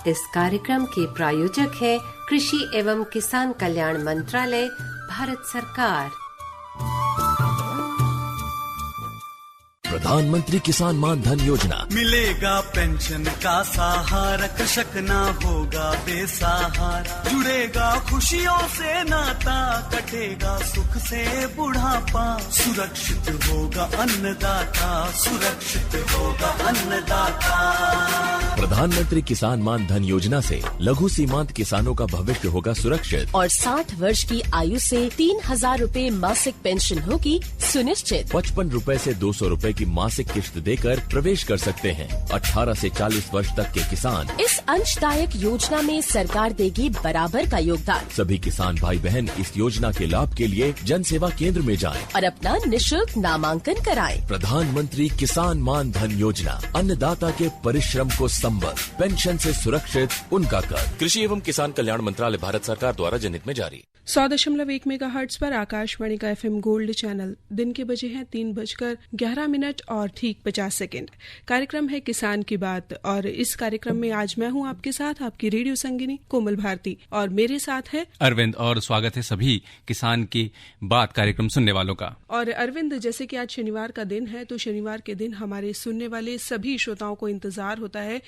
इस कार्यक्रम के प्रायोजक है कृषि एवं किसान कल्याण मंत्रालय, भारत सरकार। प्रधानमंत्री किसान मान धन योजना। मिलेगा पेंशन का सहारा, कृषक ना होगा बेसहारा। जुड़ेगा खुशियों से नाता, कटेगा सुख से बुढ़ापा। सुरक्षित होगा अन्नदाता, सुरक्षित होगा अन्नदाता। प्रधानमंत्री किसान मान धन योजना से लघु सीमांत किसानों का भविष्य होगा सुरक्षित और 60 वर्ष की आयु से 3,000 रूपए मासिक पेंशन होगी सुनिश्चित। 55 रूपए से 200 रूपए की मासिक किश्त देकर प्रवेश कर सकते हैं। 18 से 40 वर्ष तक के किसान इस अंशदायक योजना में सरकार देगी बराबर का योगदान। सभी किसान भाई बहन इस योजना के लाभ के लिए जन सेवा केंद्र में जाएं और अपना निःशुल्क नामांकन कराएं। प्रधानमंत्री किसान मान धन योजना, अन्नदाता के परिश्रम को संबल, पेंशन से सुरक्षित उनका कर। कृषि एवं किसान कल्याण मंत्रालय, भारत सरकार द्वारा जनहित में जारी। 100.1 मेगाहर्ट्ज पर आकाशवाणी का FM गोल्ड चैनल। दिन के बजे हैं 3:11 और ठीक 50 सेकेंड। कार्यक्रम है किसान की बात और इस कार्यक्रम में आज मैं हूं आपके साथ, आपकी रेडियो संगिनी कोमल भारती, और मेरे साथ है अरविंद। और स्वागत है सभी किसान की बात कार्यक्रम सुनने वालों का। और अरविंद, जैसे कि आज शनिवार का दिन है, तो शनिवार के दिन हमारे सुनने वाले सभी श्रोताओं को इंतजार होता है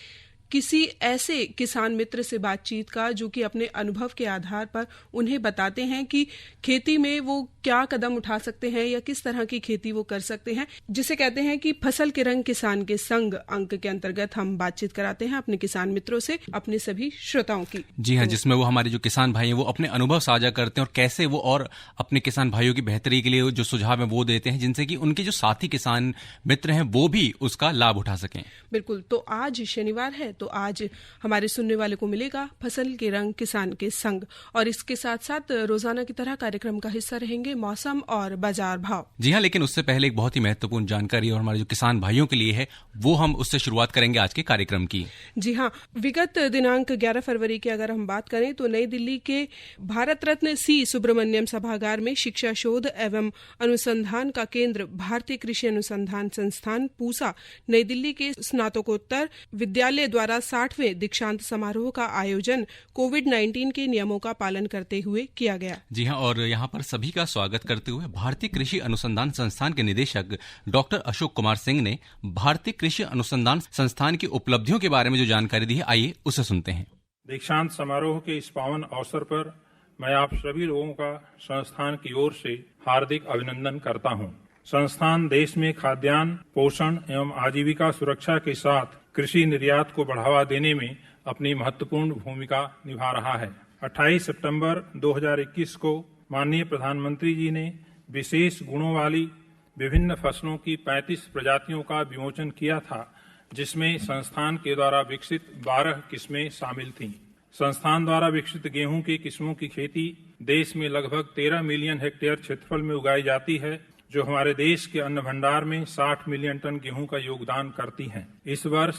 किसी ऐसे किसान मित्र से बातचीत का जो कि अपने अनुभव के आधार पर उन्हें बताते हैं कि खेती में वो क्या कदम उठा सकते हैं या किस तरह की खेती वो कर सकते हैं, जिसे कहते हैं कि फसल के रंग किसान के संग अंक के अंतर्गत हम बातचीत कराते हैं अपने किसान मित्रों से, अपने सभी श्रोताओं की। जी हाँ, जिसमें वो हमारे जो किसान भाई हैं वो अपने अनुभव साझा करते हैं और कैसे वो और अपने किसान भाइयों की बेहतरी के लिए जो सुझाव है वो देते हैं, जिनसे कि उनके जो साथी किसान मित्र हैं वो भी उसका लाभ उठा सकें। बिल्कुल। तो आज शनिवार है, तो आज हमारे सुनने वाले को मिलेगा फसल के रंग किसान के संग, और इसके साथ साथ रोजाना की तरह कार्यक्रम का हिस्सा रहेंगे मौसम और बाजार भाव। जी हाँ, लेकिन उससे पहले एक बहुत ही महत्वपूर्ण जानकारी और हमारे जो किसान भाइयों के लिए है वो हम उससे शुरुआत करेंगे आज के कार्यक्रम की। जी हाँ, विगत दिनांक 11 फरवरी की अगर हम बात करें तो नई दिल्ली के भारत रत्न सी सुब्रमण्यम सभागार में शिक्षा शोध एवं अनुसंधान का केंद्र भारतीय कृषि अनुसंधान संस्थान पूसा नई दिल्ली के स्नातकोत्तर विद्यालय द्वारा 60वें दीक्षांत समारोह का आयोजन कोविड-19 के नियमों का पालन करते हुए किया गया। जी हाँ, और यहाँ पर सभी का स्वागत करते हुए भारतीय कृषि अनुसंधान संस्थान के निदेशक डॉक्टर अशोक कुमार सिंह ने भारतीय कृषि अनुसंधान संस्थान की उपलब्धियों के बारे में जो जानकारी दी है, आइए उसे सुनते हैं। दीक्षांत समारोह के इस पावन अवसर पर मैं आप सभी लोगों का संस्थान की ओर से हार्दिक अभिनंदन करता हूँ। संस्थान देश में खाद्यान्न, पोषण एवं आजीविका सुरक्षा के साथ कृषि निर्यात को बढ़ावा देने में अपनी महत्वपूर्ण भूमिका निभा रहा है। 28 सितंबर 2021 को माननीय प्रधानमंत्री जी ने विशेष गुणों वाली विभिन्न फसलों की 35 प्रजातियों का विमोचन किया था, जिसमें संस्थान के द्वारा विकसित 12 किस्में शामिल थीं। संस्थान द्वारा विकसित गेहूं की किस्मों की खेती देश में लगभग 13 मिलियन हेक्टेयर क्षेत्रफल में उगाई जाती है, जो हमारे देश के अन्न भंडार में 60 मिलियन टन गेहूं का योगदान करती हैं। इस वर्ष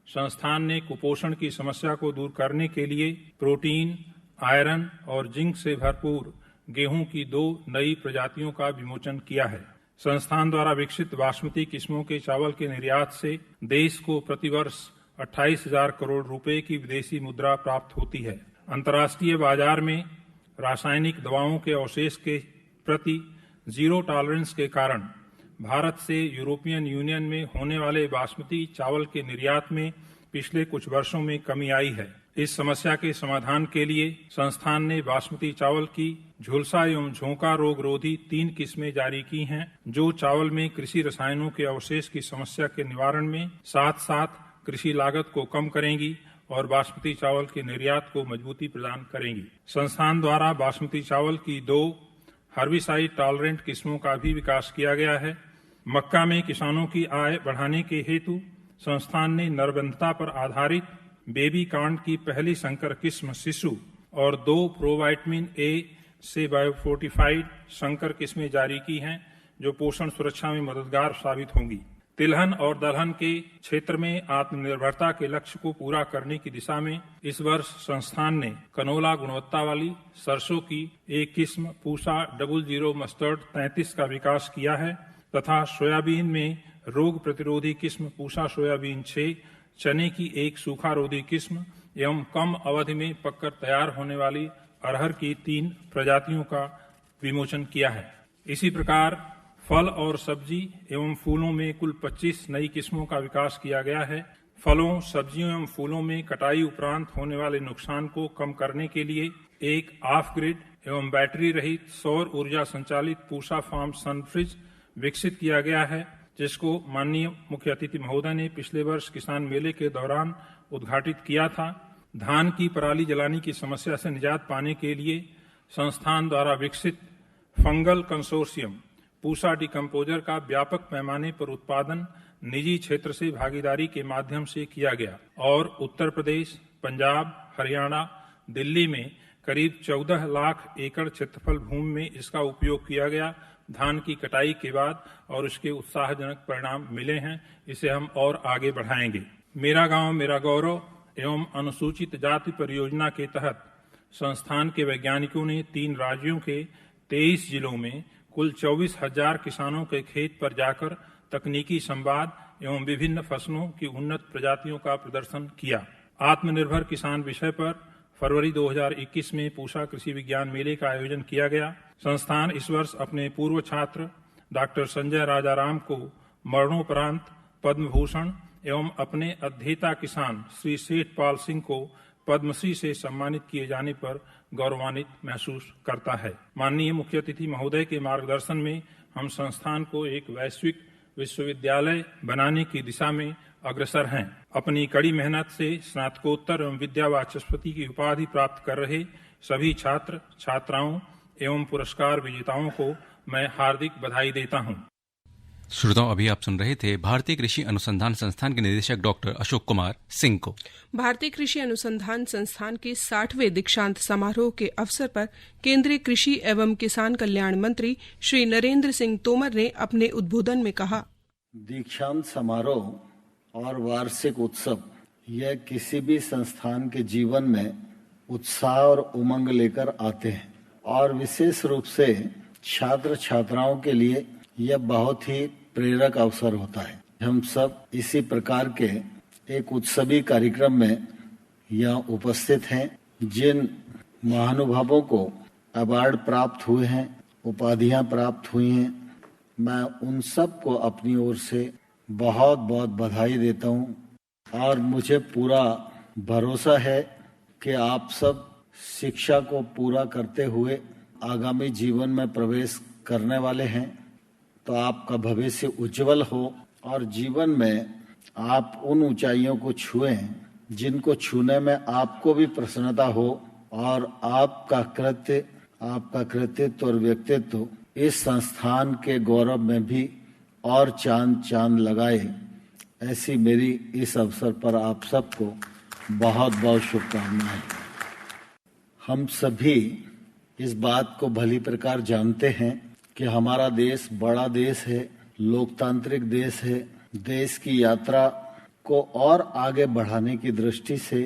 संस्थान ने कुपोषण की समस्या को दूर करने के लिए प्रोटीन, आयरन और जिंक से भरपूर गेहूं की 2 नई प्रजातियों का विमोचन किया है। संस्थान द्वारा विकसित बासमती किस्मों के चावल के निर्यात से देश को प्रतिवर्ष 28,000 करोड़ रुपए की विदेशी मुद्रा प्राप्त होती है। अंतर्राष्ट्रीय बाजार में रासायनिक दवाओं के अवशेष के प्रति जीरो टॉलरेंस के कारण भारत से यूरोपियन यूनियन में होने वाले बासमती चावल के निर्यात में पिछले कुछ वर्षों में कमी आई है। इस समस्या के समाधान के लिए संस्थान ने बासमती चावल की झुलसा एवं झोंका रोग रोधी 3 किस्में जारी की हैं, जो चावल में कृषि रसायनों के अवशेष की समस्या के निवारण में साथ साथ कृषि लागत को कम करेंगी और बासमती चावल के निर्यात को मजबूती प्रदान करेंगी। संस्थान द्वारा बासमती चावल की 2 हर्बिसाइड टॉलरेंट किस्मों का भी विकास किया गया है। मक्का में किसानों की आय बढ़ाने के हेतु संस्थान ने नरबंधता पर आधारित बेबी कांड की पहली संकर किस्म शिशु और 2 प्रोवाइटमिन ए से बायोफोर्टिफाइड संकर किस्में जारी की हैं, जो पोषण सुरक्षा में मददगार साबित होंगी। तिलहन और दलहन के क्षेत्र में आत्मनिर्भरता के लक्ष्य को पूरा करने की दिशा में इस वर्ष संस्थान ने कनोला गुणवत्ता वाली सरसों की एक किस्म पूसा 00 मस्टर्ड 33 का विकास किया है तथा सोयाबीन में रोग प्रतिरोधी किस्म पूसा सोयाबीन 6, चने की एक सूखा रोधी किस्म एवं कम अवधि में पककर तैयार होने वाली अरहर की 3 प्रजातियों का विमोचन किया है। इसी प्रकार फल और सब्जी एवं फूलों में कुल 25 नई किस्मों का विकास किया गया है। फलों, सब्जियों एवं फूलों में कटाई उपरांत होने वाले नुकसान को कम करने के लिए एक ऑफ ग्रिड एवं बैटरी रहित सौर ऊर्जा संचालित पूसा फार्म सन फ्रिज विकसित किया गया है, जिसको माननीय मुख्य अतिथि महोदय ने पिछले वर्ष किसान मेले के दौरान उद्घाटित किया था। धान की पराली जलाने की समस्या से निजात पाने के लिए संस्थान द्वारा विकसित फंगल कंसोर्शियम पूसा डिकम्पोजर का व्यापक पैमाने पर उत्पादन निजी क्षेत्र से भागीदारी के माध्यम से किया गया और उत्तर प्रदेश, पंजाब, हरियाणा, दिल्ली में करीब 14 लाख एकड़ क्षेत्रफल भूमि में इसका उपयोग किया गया। धान की कटाई के बाद और उसके उत्साहजनक परिणाम मिले हैं। इसे हम और आगे बढ़ाएंगे। मेरा गांव मेरा गौरव एवं अनुसूचित जाति परियोजना के तहत संस्थान के वैज्ञानिकों ने 3 राज्यों के 23 जिलों में कुल 24,000 किसानों के खेत पर जाकर तकनीकी संवाद एवं विभिन्न फसलों की उन्नत प्रजातियों का प्रदर्शन किया। आत्मनिर्भर किसान विषय पर फरवरी 2021 में पूसा कृषि विज्ञान मेले का आयोजन किया गया। संस्थान इस वर्ष अपने पूर्व छात्र डॉक्टर संजय राजाराम को मरणोपरांत पद्म भूषण एवं अपने अध्येता किसान श्री सेठपाल सिंह को पद्मश्री से सम्मानित किए जाने पर गौरवान्वित महसूस करता है। माननीय मुख्य अतिथि महोदय के मार्गदर्शन में हम संस्थान को एक वैश्विक विश्वविद्यालय बनाने की दिशा में अग्रसर हैं। अपनी कड़ी मेहनत से स्नातकोत्तर एवं विद्या वाचस्पति की उपाधि प्राप्त कर रहे सभी छात्र छात्राओं एवं पुरस्कार विजेताओं को मैं हार्दिक बधाई देता हूं। श्रोताओं, अभी आप सुन रहे थे भारतीय कृषि अनुसंधान संस्थान के निदेशक डॉक्टर अशोक कुमार सिंह को। भारतीय कृषि अनुसंधान संस्थान के 60वें दीक्षांत समारोह के अवसर पर केंद्रीय कृषि एवं किसान कल्याण मंत्री श्री नरेंद्र सिंह तोमर ने अपने उद्बोधन में कहा, दीक्षांत समारोह और वार्षिक उत्सव यह किसी भी संस्थान के जीवन में उत्साह और उमंग लेकर आते हैं और विशेष रूप से छात्र छात्राओं के लिए यह बहुत ही प्रेरक अवसर होता है। हम सब इसी प्रकार के एक उत्सवी कार्यक्रम में यहाँ उपस्थित हैं। जिन महानुभावों को अवार्ड प्राप्त हुए हैं, उपाधियां प्राप्त हुई हैं, मैं उन सब को अपनी ओर से बहुत बहुत बधाई देता हूँ और मुझे पूरा भरोसा है कि आप सब शिक्षा को पूरा करते हुए आगामी जीवन में प्रवेश करने वाले हैं, तो आपका भविष्य उज्जवल हो और जीवन में आप उन ऊंचाइयों को छुएं जिनको छूने में आपको भी प्रसन्नता हो और आपका कृतित्व और व्यक्तित्व इस संस्थान के गौरव में भी और चांद लगाए। ऐसी मेरी इस अवसर पर आप सबको बहुत बहुत शुभकामनाएं। हम सभी इस बात को भली प्रकार जानते हैं कि हमारा देश बड़ा देश है, लोकतांत्रिक देश है। देश की यात्रा को और आगे बढ़ाने की दृष्टि से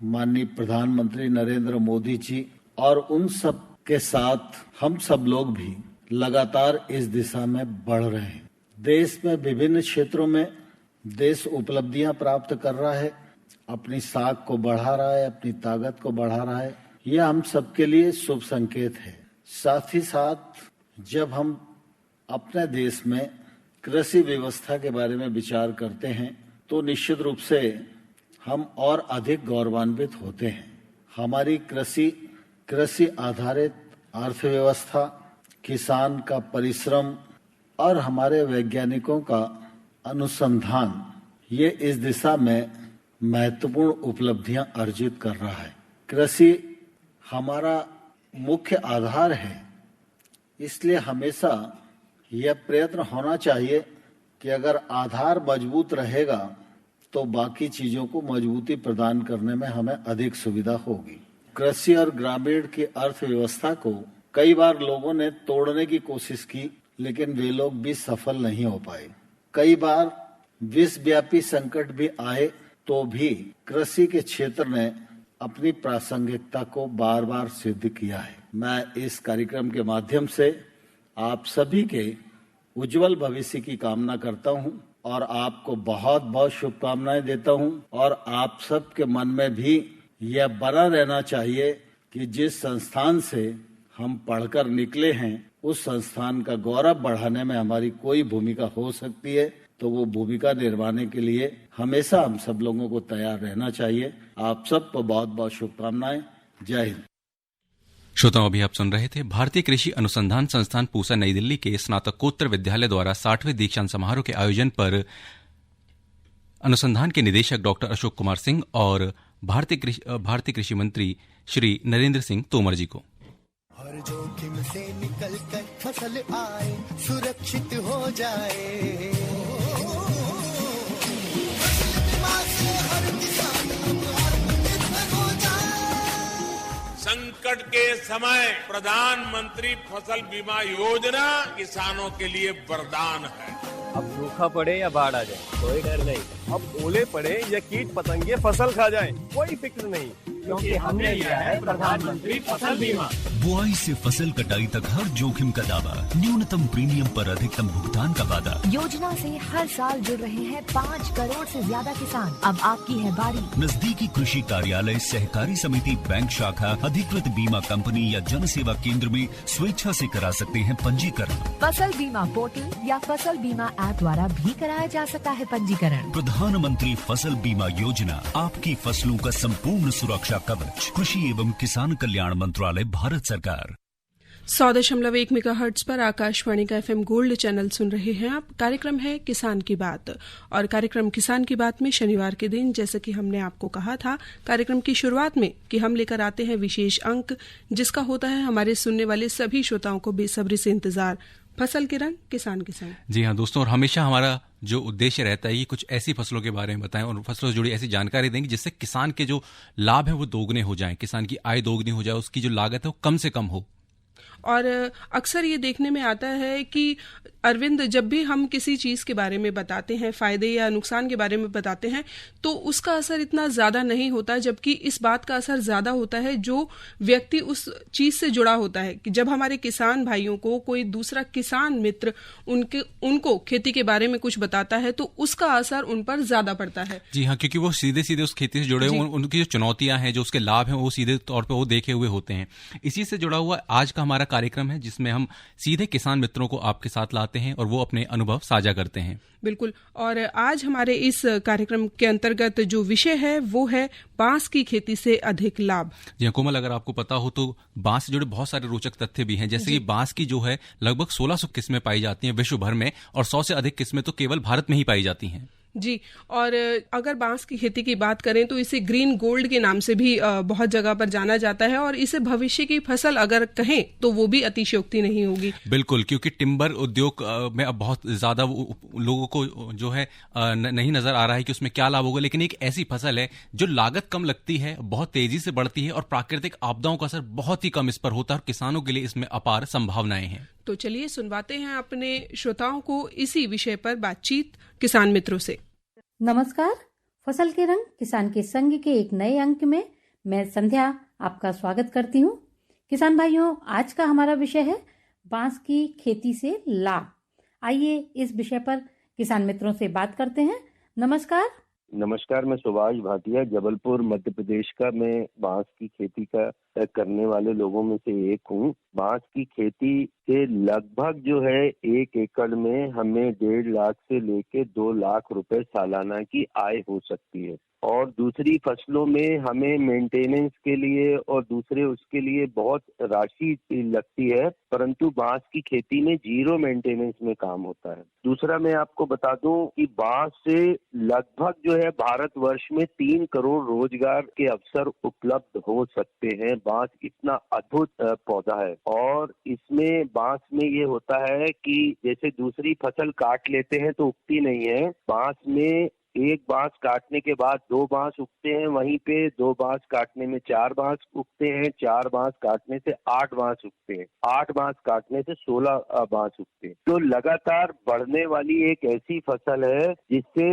माननीय प्रधानमंत्री नरेंद्र मोदी जी और उन सब के साथ हम सब लोग भी लगातार इस दिशा में बढ़ रहे हैं। देश में विभिन्न क्षेत्रों में देश उपलब्धियां प्राप्त कर रहा है, अपनी साख को बढ़ा रहा है, अपनी ताकत को बढ़ा रहा है। यह हम सबके लिए शुभ संकेत है। साथ ही साथ जब हम अपने देश में कृषि व्यवस्था के बारे में विचार करते हैं तो निश्चित रूप से हम और अधिक गौरवान्वित होते हैं। हमारी कृषि आधारित अर्थव्यवस्था, किसान का परिश्रम और हमारे वैज्ञानिकों का अनुसंधान ये इस दिशा में महत्वपूर्ण उपलब्धियां अर्जित कर रहा है। कृषि हमारा मुख्य आधार है, इसलिए हमेशा यह प्रयत्न होना चाहिए कि अगर आधार मजबूत रहेगा तो बाकी चीजों को मजबूती प्रदान करने में हमें अधिक सुविधा होगी। कृषि और ग्रामीण की अर्थव्यवस्था को कई बार लोगों ने तोड़ने की कोशिश की, लेकिन वे लोग भी सफल नहीं हो पाए। कई बार विश्वव्यापी संकट भी आए तो भी कृषि के क्षेत्र ने अपनी प्रासंगिकता को बार बार सिद्ध किया है। मैं इस कार्यक्रम के माध्यम से आप सभी के उज्जवल भविष्य की कामना करता हूं और आपको बहुत बहुत शुभकामनाएं देता हूं और आप सबके मन में भी यह बना रहना चाहिए कि जिस संस्थान से हम पढ़कर निकले हैं उस संस्थान का गौरव बढ़ाने में हमारी कोई भूमिका हो सकती है, तो वो भूमिका निभाने के लिए हमेशा हम सब लोगों को तैयार रहना चाहिए। आप सबको बहुत बहुत शुभकामनाएं। जय हिंद। श्रोताओं, अभी आप सुन रहे थे भारतीय कृषि अनुसंधान संस्थान पूसा नई दिल्ली के स्नातकोत्तर विद्यालय द्वारा 60वें दीक्षांत समारोह के आयोजन पर अनुसंधान के निदेशक डॉक्टर अशोक कुमार सिंह और भारतीय कृषि मंत्री श्री नरेंद्र सिंह तोमर जी को। हर जोखिम से निकल कर फसल आए, सुरक्षित हो जाए, फसल बीमा से हर किसान अब आत्मनिर्भर हो जाए। संकट के समय प्रधानमंत्री फसल बीमा योजना किसानों के लिए वरदान है। अब सूखा पड़े या बाढ़ आ जाए कोई डर नहीं, अब ओले पड़े या कीट पतंगे फसल खा जाए कोई फिक्र नहीं, क्योंकि हमने लिया है प्रधानमंत्री फसल बीमा। बुआई से फसल कटाई तक हर जोखिम का दावा, न्यूनतम प्रीमियम पर अधिकतम भुगतान का वादा। योजना से हर साल जुड़ रहे हैं 5 करोड़ से ज्यादा किसान। अब आपकी है बारी। नजदीकी कृषि कार्यालय, सहकारी समिति, बैंक शाखा, अधिकृत बीमा कंपनी या जन सेवा केंद्र में स्वेच्छा से करा सकते हैं पंजीकरण। फसल बीमा पोर्टल या फसल बीमा ऐप द्वारा भी कराया जा सकता है पंजीकरण। प्रधानमंत्री फसल बीमा योजना, आपकी फसलों का संपूर्ण सुरक्षा कवच। कृषि एवं किसान कल्याण मंत्रालय, भारत सरकार। 100.1 मेगाहर्ट्ज पर आकाशवाणी का FM गोल्ड चैनल सुन रहे हैं आप। कार्यक्रम है किसान की बात, और कार्यक्रम किसान की बात में शनिवार के दिन, जैसे कि हमने आपको कहा था कार्यक्रम की शुरुआत में, कि हम लेकर आते हैं विशेष अंक जिसका होता है हमारे सुनने वाले सभी श्रोताओं को बेसब्री से इंतजार, फसल के रंग किसान के संग। जी हाँ दोस्तों, और हमेशा हमारा जो उद्देश्य रहता है कि कुछ ऐसी फसलों के बारे में बताएं और फसलों से जुड़ी ऐसी जानकारी देंगे जिससे किसान के जो लाभ है वो दोगुने हो जाएं, किसान की आय दोगुनी हो जाए, उसकी जो लागत है वो कम से कम हो। और अक्सर ये देखने में आता है कि अरविंद, जब भी हम किसी चीज के बारे में बताते हैं, फायदे या नुकसान के बारे में बताते हैं, तो उसका असर इतना ज्यादा नहीं होता, जबकि इस बात का असर ज्यादा होता है जो व्यक्ति उस चीज से जुड़ा होता है। कि जब हमारे किसान भाइयों को कोई दूसरा किसान मित्र उनको खेती के बारे में कुछ बताता है तो उसका असर उन पर ज्यादा पड़ता है। जी हाँ, क्योंकि वो सीधे सीधे उस खेती से जुड़े हुए, उनकी जो चुनौतियां हैं, जो उसके लाभ हैं, वो सीधे तौर पर वो देखे हुए होते हैं। इसी से जुड़ा हुआ आज का हमारा कार्यक्रम है जिसमें हम सीधे किसान मित्रों को आपके साथ लाते हैं और वो अपने अनुभव साझा करते हैं। बिल्कुल। और आज हमारे इस कार्यक्रम के अंतर्गत जो विषय है वो है बांस की खेती से अधिक लाभ। जी कोमल, अगर आपको पता हो तो बांस से जुड़े बहुत सारे रोचक तथ्य भी हैं, जैसे कि बांस की जो है लगभग 1600 किस्में पाई जाती हैं विश्व भर में, और 100 से अधिक किस्में तो केवल भारत में ही पाई जाती हैं। जी, और अगर बांस की खेती की बात करें तो इसे ग्रीन गोल्ड के नाम से भी बहुत जगह पर जाना जाता है, और इसे भविष्य की फसल अगर कहें तो वो भी अतिशयोक्ति नहीं होगी। बिल्कुल, क्योंकि टिम्बर उद्योग में अब बहुत ज्यादा लोगों को जो है नहीं नजर आ रहा है कि उसमें क्या लाभ होगा, लेकिन एक ऐसी फसल है जो लागत कम लगती है, बहुत तेजी से बढ़ती है और प्राकृतिक आपदाओं का असर बहुत ही कम इस पर होता है, और किसानों के लिए इसमें अपार संभावनाएं हैं। तो चलिए सुनवाते हैं अपने श्रोताओं को इसी विषय पर बातचीत किसान मित्रों से। नमस्कार, फसल के रंग किसान के संग के एक नए अंक में मैं संध्या आपका स्वागत करती हूँ। किसान भाइयों, आज का हमारा विषय है बांस की खेती से लाभ। आइए इस विषय पर किसान मित्रों से बात करते हैं। नमस्कार। नमस्कार, मैं सुभाष भाटिया, जबलपुर मध्य प्रदेश का। मैं बांस की खेती का करने वाले लोगों में से एक हूँ। बांस की खेती से लगभग जो है 1 एकड़ में हमें 1.5 लाख से लेके 2 लाख रुपए सालाना की आय हो सकती है, और दूसरी फसलों में हमें मेंटेनेंस के लिए और दूसरे उसके लिए बहुत राशि लगती है, परंतु बांस की खेती में 0 मेंटेनेंस में काम होता है। दूसरा मैं आपको बता दूं कि बांस से लगभग जो है भारतवर्ष में 3 करोड़ रोजगार के अवसर उपलब्ध हो सकते हैं। बांस इतना अद्भुत पौधा है, और इसमें बांस में ये होता है कि जैसे दूसरी फसल काट लेते हैं तो उगती नहीं है, बांस में एक बांस काटने के बाद 2 बांस उगते हैं, वहीं पे 2 बांस काटने में 4 बांस उगते हैं, 4 बांस काटने से 8 बांस उगते हैं, 8 बांस काटने से 16 बांस उगते हैं। तो लगातार बढ़ने वाली एक ऐसी फसल है जिससे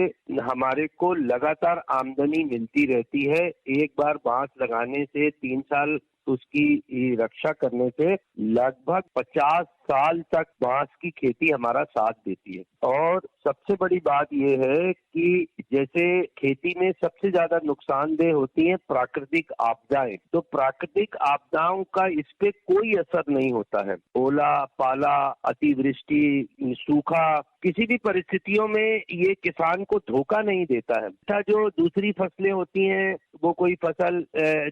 हमारे को लगातार आमदनी मिलती रहती है। एक बार बांस लगाने से 3 साल उसकी रक्षा करने से लगभग 50 साल तक बांस की खेती हमारा साथ देती है। और सबसे बड़ी बात यह है कि जैसे खेती में सबसे ज्यादा नुकसानदेह होती है प्राकृतिक आपदाएं, तो प्राकृतिक आपदाओं का इस पे कोई असर नहीं होता है। ओला, पाला, अतिवृष्टि, सूखा, किसी भी परिस्थितियों में ये किसान को धोखा नहीं देता है। अच्छा, जो दूसरी फसलें होती हैं वो कोई फसल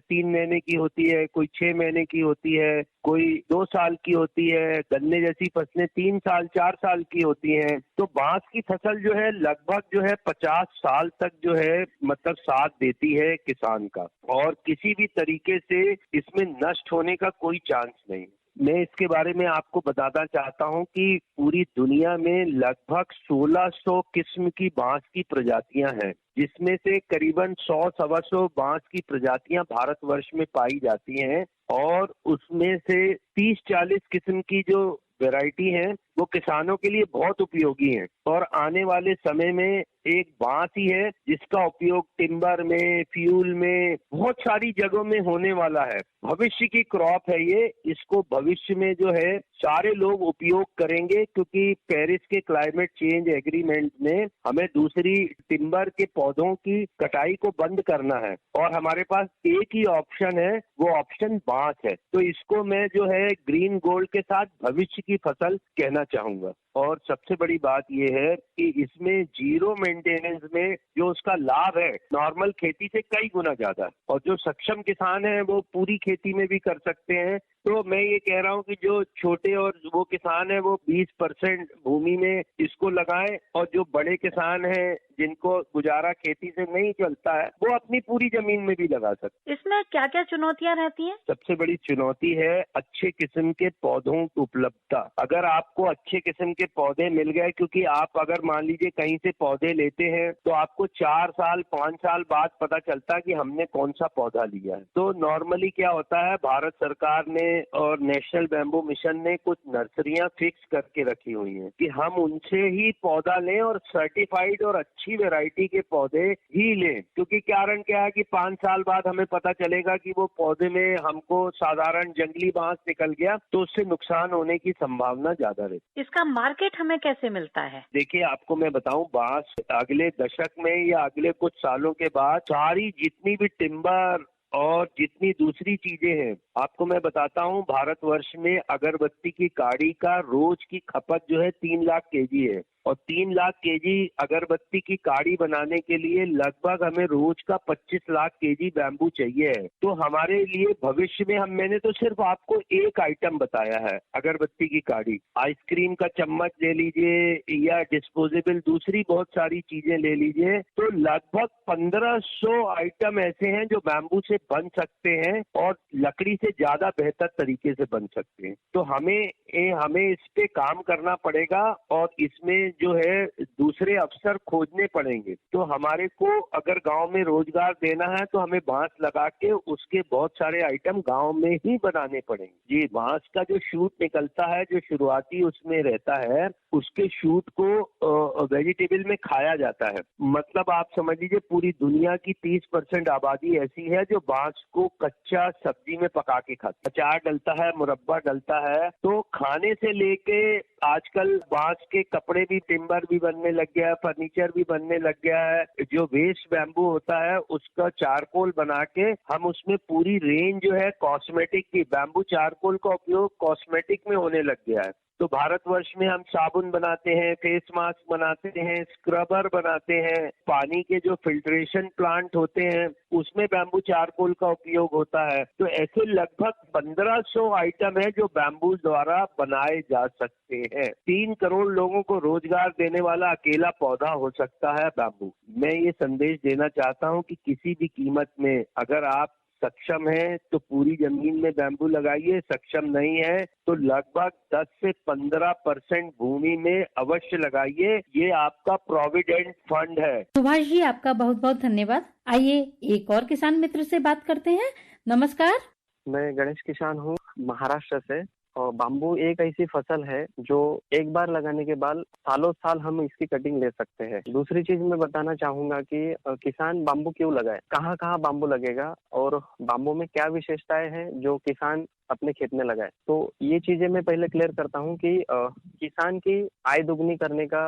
3 महीने की होती है, कोई 6 महीने की होती है, कोई 2 साल की होती है, गन्ने जैसी फसलें 3 साल 4 साल की होती हैं। तो बांस की फसल जो है लगभग जो है 50 साल तक जो है मतलब साथ देती है किसान का, और किसी भी तरीके से इसमें नष्ट होने का कोई चांस नहीं। मैं इसके बारे में आपको बताना चाहता हूं कि पूरी दुनिया में लगभग 1600 किस्म की बांस की प्रजातियां हैं, जिसमें से करीबन 100-125 बांस की प्रजातियां भारतवर्ष में पाई जाती हैं, और उसमें से 30-40 किस्म की जो वैरायटी हैं वो किसानों के लिए बहुत उपयोगी हैं। और आने वाले समय में एक बांस ही है जिसका उपयोग टिम्बर में, फ्यूल में, बहुत सारी जगहों में होने वाला है। भविष्य की क्रॉप है ये, इसको भविष्य में जो है सारे लोग उपयोग करेंगे, क्योंकि पेरिस के क्लाइमेट चेंज एग्रीमेंट में हमें दूसरी टिम्बर के पौधों की कटाई को बंद करना है, और हमारे पास एक ही ऑप्शन है, वो ऑप्शन बांस है। तो इसको मैं जो है ग्रीन गोल्ड के साथ भविष्य की फसल कहना चाहूंगा। और सबसे बड़ी बात यह है कि इसमें जीरो मेंटेनेंस में जो उसका लाभ है नॉर्मल खेती से कई गुना ज्यादा है, और जो सक्षम किसान है वो पूरी खेती में भी कर सकते हैं। तो मैं ये कह रहा हूँ कि जो छोटे और वो किसान है वो 20% भूमि में इसको लगाएं, और जो बड़े किसान हैं जिनको गुजारा खेती से नहीं चलता है वो अपनी पूरी जमीन में भी लगा सकते हैं। इसमें क्या क्या चुनौतियां रहती हैं? सबसे बड़ी चुनौती है अच्छे किस्म के पौधों की उपलब्धता। अगर आपको अच्छे किस्म के पौधे मिल गए, क्योंकि आप अगर मान लीजिए कहीं से पौधे लेते हैं तो आपको 4 साल 5 साल बाद पता चलता है कि हमने कौन सा पौधा लिया है। तो नॉर्मली क्या होता है, भारत सरकार ने और नेशनल बैम्बू मिशन ने कुछ नर्सरियां फिक्स करके रखी हुई हैं कि हम उनसे ही पौधा लें और सर्टिफाइड और अच्छी वैरायटी के पौधे ही लें। क्योंकि कारण क्या है कि 5 साल बाद हमें पता चलेगा कि वो पौधे में हमको साधारण जंगली बांस निकल गया, तो उससे नुकसान होने की संभावना ज्यादा रहती। इसका मार्केट हमें कैसे मिलता है? देखिए, आपको मैं बताऊं, बांस अगले दशक में या अगले कुछ सालों के बाद सारी जितनी भी टिम्बर और जितनी दूसरी चीजें हैं, आपको मैं बताता हूं, भारतवर्ष में अगरबत्ती की काड़ी का रोज की खपत जो है 3 लाख केजी है, और 3 लाख केजी अगरबत्ती की काड़ी बनाने के लिए लगभग हमें रोज का 25 लाख केजी बैम्बू चाहिए है। तो हमारे लिए भविष्य में मैंने तो सिर्फ आपको एक आइटम बताया है, अगरबत्ती की काड़ी। आइसक्रीम का चम्मच ले लीजिए या डिस्पोजेबल दूसरी बहुत सारी चीजें ले लीजिए, तो लगभग 1500 आइटम ऐसे हैं जो बैम्बू से बन सकते हैं और लकड़ी से ज्यादा बेहतर तरीके से बन सकते हैं। तो हमें इस पे काम करना पड़ेगा, और इसमें जो है दूसरे अवसर खोजने पड़ेंगे। तो हमारे को अगर गांव में रोजगार देना है तो हमें बांस लगा के उसके बहुत सारे आइटम गांव में ही बनाने पड़ेंगे। जी, बांस का जो शूट निकलता है, जो शुरुआती उसमें रहता है, उसके शूट को वेजिटेबल में खाया जाता है। मतलब आप समझ लीजिए पूरी दुनिया की 30% आबादी ऐसी है जो बांस को कच्चा सब्जी में पका के खाती है। अचार डलता है, मुरब्बा डलता है। तो खाने से लेके आजकल बांस के कपड़े भी, टिम्बर भी बनने लग गया है, फर्नीचर भी बनने लग गया है। जो वेस्ट बैम्बू होता है उसका चारकोल बना के हम उसमें पूरी रेंज जो है कॉस्मेटिक की, बैम्बू चारकोल का उपयोग कॉस्मेटिक में होने लग गया है। तो भारतवर्ष में हम साबुन बनाते हैं, फेस मास्क बनाते हैं, स्क्रबर बनाते हैं, पानी के जो फिल्ट्रेशन प्लांट होते हैं उसमें बैम्बू चारकोल का उपयोग होता है। तो ऐसे लगभग 1500 आइटम है जो बैम्बू द्वारा बनाए जा सकते हैं। 3 करोड़ लोगों को रोजगार देने वाला अकेला पौधा हो सकता है बैम्बू। मैं ये संदेश देना चाहता हूँ कि किसी भी कीमत में अगर आप सक्षम है तो पूरी जमीन में बैम्बू लगाइए, सक्षम नहीं है तो लगभग 10 से 15% भूमि में अवश्य लगाइए। ये आपका प्रोविडेंट फंड है। सुभाष जी, आपका बहुत बहुत धन्यवाद। आइए एक और किसान मित्र से बात करते हैं। नमस्कार। मैं गणेश किसान हूँ, महाराष्ट्र से। और बाम्बू एक ऐसी फसल है जो एक बार लगाने के बाद सालों साल हम इसकी कटिंग ले सकते हैं। दूसरी चीज मैं बताना चाहूंगा कि किसान बाम्बू क्यों लगाए, कहाँ कहाँ बाम्बू लगेगा और बाम्बू में क्या विशेषताएं हैं जो किसान अपने खेत में लगाए। तो ये चीजें मैं पहले क्लियर करता हूँ कि किसान की आय दुगनी करने का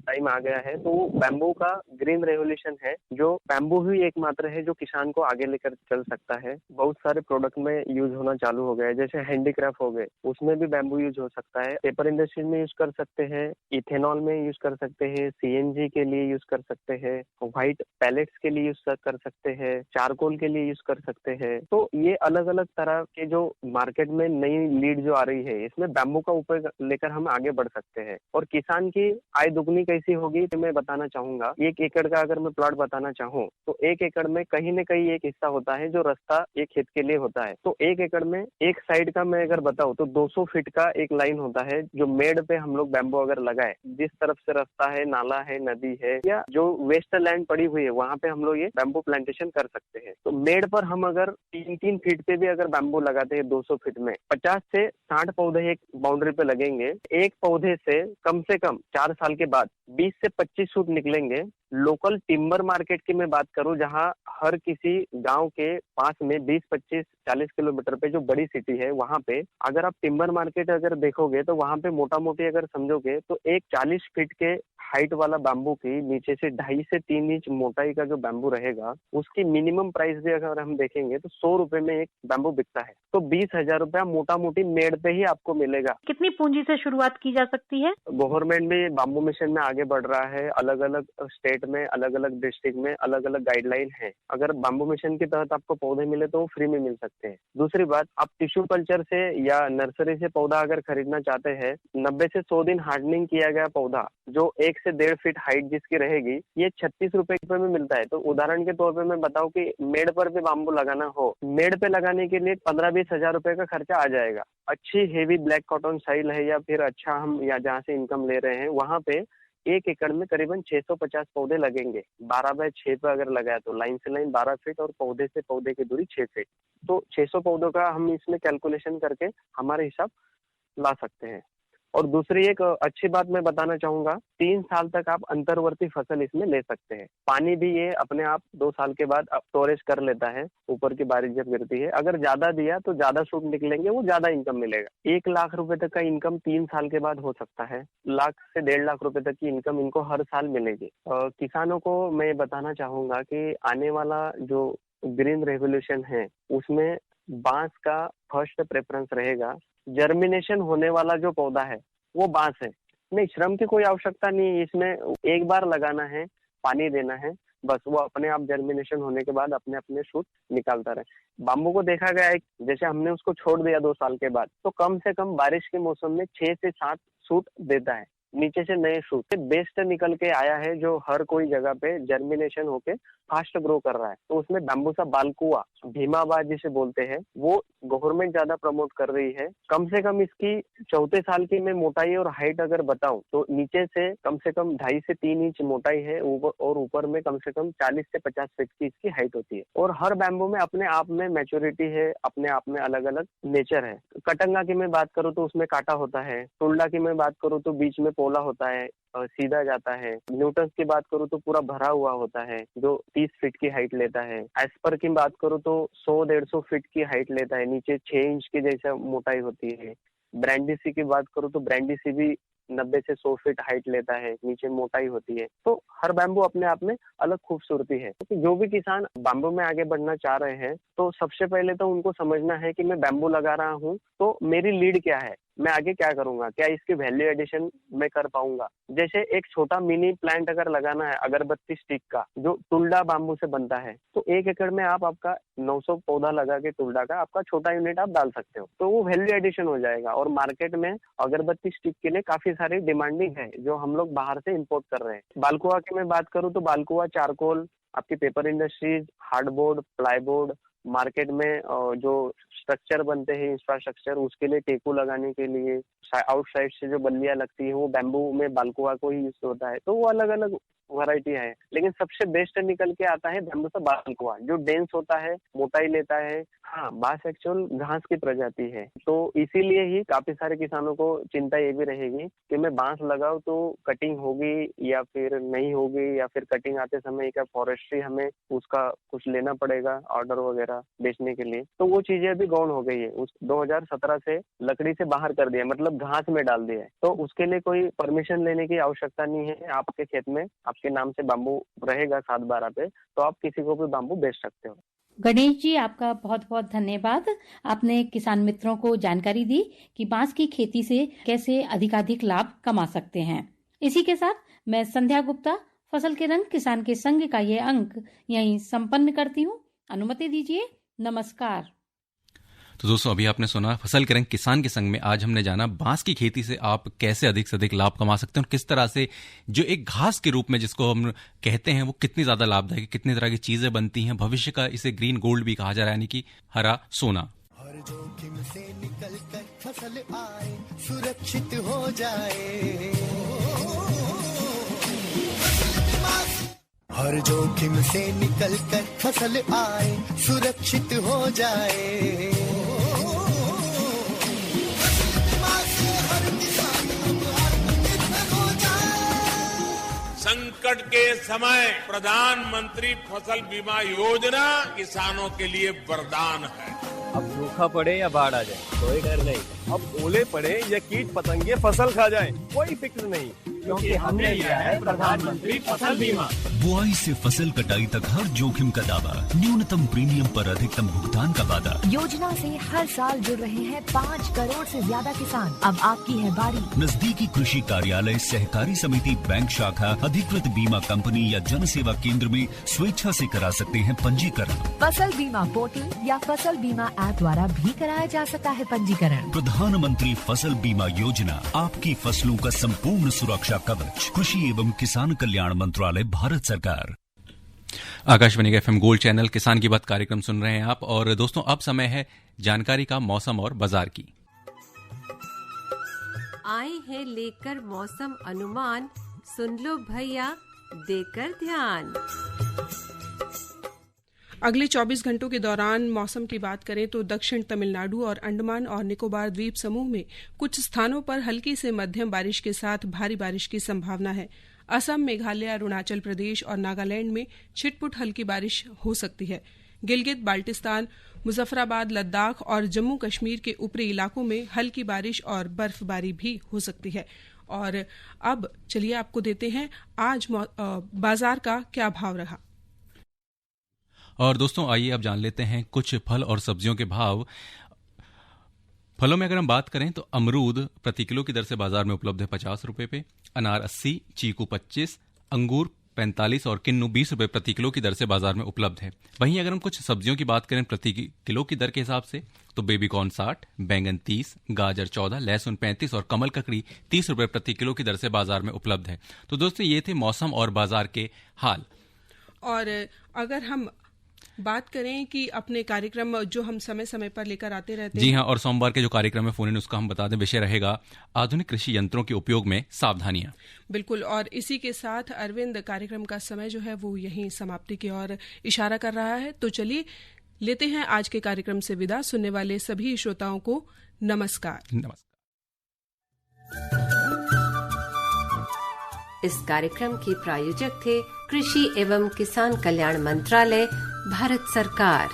टाइम आ गया है। तो बैम्बू का ग्रीन रेवोल्यूशन है, जो बैम्बू ही एकमात्र है जो किसान को आगे लेकर चल सकता है। बहुत सारे प्रोडक्ट में यूज होना चालू हो गया है, जैसे हैंडीक्राफ्ट हो गए, उसमें भी बैम्बू यूज हो सकता है। पेपर इंडस्ट्री में यूज कर सकते हैं, इथेनॉल में यूज कर सकते हैं, सीएनजी के लिए यूज कर सकते हैं, व्हाइट पैलेट्स के लिए यूज कर सकते हैं, चारकोल के लिए यूज कर सकते हैं। तो ये अलग अलग तरह के जो मार्केट में नई लीड जो आ रही है, इसमें बैम्बू का उपयोग लेकर हम आगे बढ़ सकते हैं। और किसान की आय दुगनी कैसी होगी तो मैं बताना चाहूंगा। 1 एकड़ का अगर मैं प्लॉट बताना चाहूँ तो 1 एकड़ में कहीं न कहीं एक हिस्सा होता है जो रास्ता एक खेत के लिए होता है। तो 1 एकड़ में एक साइड का मैं अगर बताऊं तो 200 फीट का एक लाइन होता है, जो मेड पे हम लोग बैम्बू अगर लगाए, जिस तरफ से रास्ता है, नाला है, नदी है या जो वेस्ट लैंड पड़ी हुई है, वहाँ पे हम लोग ये बैम्बू प्लांटेशन कर सकते हैं। तो मेड पर हम अगर 3-3 फीट पे भी अगर बैम्बू लगाते हैं 200 फीट में, 50 से 60 पौधे एक बाउंड्री पे लगेंगे। एक पौधे से कम 4 साल के बाद 20 से 25 सूट निकलेंगे। लोकल टिम्बर मार्केट की मैं बात करूं, जहां हर किसी गांव के पास में 20, 25, 40 किलोमीटर पे जो बड़ी सिटी है, वहां पे अगर आप टिम्बर मार्केट अगर देखोगे तो वहां पे मोटा मोटी अगर समझोगे तो एक 40 फीट के हाइट वाला बैम्बू की नीचे से 2.5 से 3 इंच मोटाई का जो बैम्बू रहेगा, उसकी मिनिमम प्राइस भी अगर हम देखेंगे तो 100 रुपए में एक बैम्बू बिकता है। तो 20,000 रुपया मोटा मोटी मेड पे ही आपको मिलेगा। कितनी पूंजी से शुरुआत की जा सकती है? गवर्नमेंट भी बैम्बू मिशन में आगे बढ़ रहा है। अलग अलग स्टेट में, अलग अलग डिस्ट्रिक्ट में अलग अलग गाइडलाइन है। अगर बैम्बू मिशन के तहत आपको पौधे मिले तो वो फ्री में मिल सकते हैं। दूसरी बात, आप टिश्यू कल्चर से या नर्सरी से पौधा अगर खरीदना चाहते हैं, 90 से 100 दिन हार्डनिंग किया गया पौधा जो 1 से 1.5 फीट हाइट जिसकी रहेगी, ये 36 रुपए में मिलता है। तो उदाहरण के तौर पे मैं बताऊं कि मेड पर भी बैम्बू लगाना हो, मेड पे लगाने के लिए 15-20 हजार रुपए का खर्चा आ जाएगा। अच्छी हेवी ब्लैक कॉटन साइल है या फिर अच्छा हम या जहाँ से इनकम ले रहे हैं, वहाँ पे 1 एकड़ में करीबन 650 पौधे लगेंगे। 12 बाय 6 पे अगर लगाया तो लाइन से लाइन 12 फीट और पौधे से पौधे की दूरी 6 फीट। तो 600 पौधों का हम इसमें कैलकुलेशन करके हमारे हिसाब ला सकते हैं। और दूसरी एक अच्छी बात मैं बताना चाहूंगा, 3 साल तक आप अंतर्वर्ती फसल इसमें ले सकते हैं। पानी भी ये अपने आप 2 साल के बाद स्टोरेज कर लेता है, ऊपर की बारिश जब गिरती है। अगर ज्यादा दिया तो ज्यादा सूट निकलेंगे, वो ज्यादा इनकम मिलेगा। 1 लाख रुपए तक का इनकम 3 साल के बाद हो सकता है। 1 लाख से 1.5 लाख रुपए तक की इनकम इनको हर साल मिलेगी। किसानों को मैं बताना चाहूंगा कि आने वाला जो ग्रीन रेवोल्यूशन है, उसमें बांस का फर्स्ट प्रेफरेंस रहेगा। जर्मिनेशन होने वाला जो पौधा है वो बांस है। नहीं, श्रम की कोई आवश्यकता नहीं, इसमें एक बार लगाना है, पानी देना है, बस वो अपने आप जर्मिनेशन होने के बाद अपने अपने शूट निकालता रहे। बाम्बू को देखा गया है, जैसे हमने उसको छोड़ दिया 2 साल के बाद, तो कम से कम बारिश के मौसम में 6 से 7 सूट देता है, नीचे से नए शूट बेस्ट निकल के आया है, जो हर कोई जगह पे जर्मिनेशन होके फास्ट ग्रो कर रहा है। तो उसमें बैम्बूसा बालकुआ, भीमाबाद जिसे बोलते हैं, वो गवर्नमेंट ज्यादा प्रमोट कर रही है। कम से कम इसकी 4 साल की मैं मोटाई और हाइट अगर बताऊं तो नीचे से कम 2.5 से 3 इंच मोटाई है, और ऊपर में कम से कम 40 से 50 फीट की इसकी हाइट होती है। और हर बैम्बू में अपने आप में मैच्योरिटी है, अपने आप में अलग अलग नेचर है। कटंगा की मैं बात करूँ तो उसमें कांटा होता है। टुल्डा की मैं बात करूँ तो बीच में पोला होता है, सीधा जाता है। न्यूटन्स की बात करूँ तो पूरा भरा हुआ होता है, जो 30 फीट की हाइट लेता है। एस्पर की बात करूँ तो 100-150 फीट की हाइट लेता है, नीचे 6 इंच की जैसा मोटाई होती है। ब्रांडीसी की बात करूँ तो ब्रांडीसी भी 90 से 100 फीट हाइट लेता है, नीचे मोटाई होती है। तो हर बैम्बू अपने आप में अलग खूबसूरती है। तो जो भी किसान बैम्बू में आगे बढ़ना चाह रहे हैं, तो सबसे पहले तो उनको समझना है कि मैं बैम्बू लगा रहा हूँ तो मेरी लीड क्या है, मैं आगे क्या करूंगा, क्या इसकी वैल्यू एडिशन मैं कर पाऊंगा। जैसे एक छोटा मिनी प्लांट अगर लगाना है अगरबत्ती स्टिक का, जो टुल्डा बैम्बू से बनता है, तो 1 एकड़ में आप आपका 900 पौधा लगा के टुल्डा का आपका छोटा यूनिट आप डाल सकते हो, तो वो वैल्यू एडिशन हो जाएगा। और मार्केट में अगरबत्ती स्टिक के लिए काफी सारी डिमांडिंग है, जो हम लोग बाहर से इम्पोर्ट कर रहे हैं। बालकुआ की मैं बात करूँ तो बालकुआ, चारकोल, आपकी paper industries, hardboard, plyboard, market में जो स्ट्रक्चर बनते हैं, इंफ्रास्ट्रक्चर, उसके लिए टेकू लगाने के लिए आउटसाइड से जो बल्लियां लगती है, वो बैम्बू में बालकुआ को ही यूज होता है। तो वो अलग अलग वैरायटी है, लेकिन सबसे बेस्ट निकल के आता है बैम्बूसा बालकुआ, जो डेंस होता है, मोटाई लेता है। हाँ, बांस एक्चुअल घास की प्रजाति है, तो इसीलिए ही काफी सारे किसानों को चिंता ये भी रहेगी कि मैं बांस लगाऊं तो कटिंग होगी या फिर नहीं होगी, या फिर कटिंग आते समय क्या फॉरेस्ट्री हमें उसका कुछ लेना पड़ेगा ऑर्डर वगैरह बेचने के लिए। तो वो चीजें अभी गौण हो गई है, उस 2017 से लकड़ी से बाहर कर दिया, मतलब घास में डाल दिया है। तो उसके लिए कोई परमिशन लेने की आवश्यकता नहीं है। आपके खेत में आपके नाम से बाम्बू रहेगा 7/12 पे, तो आप किसी को भी बाम्बू बेच सकते हो। गणेश जी, आपका बहुत बहुत धन्यवाद। आपने किसान मित्रों को जानकारी दी कि बांस की खेती से कैसे अधिकाधिक लाभ कमा सकते हैं। इसी के साथ मैं संध्या गुप्ता फसल के रंग किसान के संग का ये अंक यहीं संपन्न करती हूँ। अनुमति दीजिए, नमस्कार। तो दोस्तों, अभी आपने सुना फसल के रंग किसान के संग में। आज हमने जाना बांस की खेती से आप कैसे अधिक से अधिक लाभ कमा सकते हैं और किस तरह से जो एक घास के रूप में जिसको हम कहते हैं वो कितनी ज्यादा लाभदायक, कितनी तरह की चीजें बनती हैं। भविष्य का इसे ग्रीन गोल्ड भी कहा जा रहा है, यानी कि हरा सोना। हर जोखिम से निकल कर फसल आए, सुरक्षित हो जाए, हर जोखिम से निकल कर फसल आए, सुरक्षित हो जाए। संकट के समय प्रधानमंत्री फसल बीमा योजना किसानों के लिए वरदान है। अब सूखा पड़े या बाढ़ आ जाए कोई डर नहीं, अब ओले पड़े या कीट पतंगे फसल खा जाए कोई फिक्र नहीं, क्योंकि हमने लिया है प्रधानमंत्री फसल बीमा। बुआई से फसल कटाई तक हर जोखिम का दावा, न्यूनतम प्रीमियम पर अधिकतम भुगतान का वादा। योजना से हर साल जुड़ रहे हैं 5 करोड़ से ज्यादा किसान। अब आपकी है बारी। नजदीकी कृषि कार्यालय, सहकारी समिति, बैंक शाखा, अधिकृत बीमा कंपनी या जन सेवा केंद्र में स्वेच्छा से करा सकते हैं पंजीकरण। फसल बीमा पोर्टल या फसल बीमा ऐप द्वारा भी कराया जा सकता है पंजीकरण। प्रधानमंत्री फसल बीमा योजना, आपकी फसलों का संपूर्ण सुरक्षा कवच। कृषि एवं किसान कल्याण मंत्रालय, भारत सरकार। आकाशवाणी का FM गोल्ड चैनल किसान की बात कार्यक्रम सुन रहे हैं आप। और दोस्तों, अब समय है जानकारी का मौसम और बाजार की। आए हैं लेकर मौसम अनुमान, सुन लो भैया देकर ध्यान। अगले 24 घंटों के दौरान मौसम की बात करें तो दक्षिण तमिलनाडु और अंडमान और निकोबार द्वीप समूह में कुछ स्थानों पर हल्की से मध्यम बारिश के साथ भारी बारिश की संभावना है। असम, मेघालय, अरुणाचल प्रदेश और नागालैंड में छिटपुट हल्की बारिश हो सकती है। गिलगित बाल्टिस्तान, मुजफ्फराबाद, लद्दाख और जम्मू कश्मीर के ऊपरी इलाकों में हल्की बारिश और बर्फबारी भी हो सकती है। और अब चलिए आपको देते हैं आज बाजार का क्या भाव रहा। और दोस्तों, आइए अब जान लेते हैं कुछ फल और सब्जियों के भाव। फलों में अगर हम बात करें तो अमरूद प्रति किलो की दर से बाजार में उपलब्ध है 50 रुपए पे, अनार 80, चीकू 25, अंगूर 45 और किन्नू 20 रुपए प्रति किलो की दर से बाजार में उपलब्ध है। वहीं अगर हम कुछ सब्जियों की बात करें प्रति किलो की दर के हिसाब से तो बेबीकॉर्न 60, बैंगन 30, गाजर 14, लहसुन 35 और कमल ककड़ी 30 रुपए प्रति किलो की दर से बाजार में उपलब्ध है। तो दोस्तों, ये थे मौसम और बाजार के हाल। और अगर हम बात करें कि अपने कार्यक्रम जो हम समय समय पर लेकर आते रहते हैं। जी हाँ, और सोमवार के जो कार्यक्रम है फोन इन उसका हम बता दें, विषय रहेगा आधुनिक कृषि यंत्रों के उपयोग में सावधानियां। बिल्कुल, और इसी के साथ अरविंद कार्यक्रम का समय जो है वो यहीं समाप्ति की ओर इशारा कर रहा है। तो चलिए लेते हैं आज के कार्यक्रम से विदा। सुनने वाले सभी श्रोताओं को नमस्कार। इस कार्यक्रम के प्रायोजक थे कृषि एवं किसान कल्याण मंत्रालय, भारत सरकार।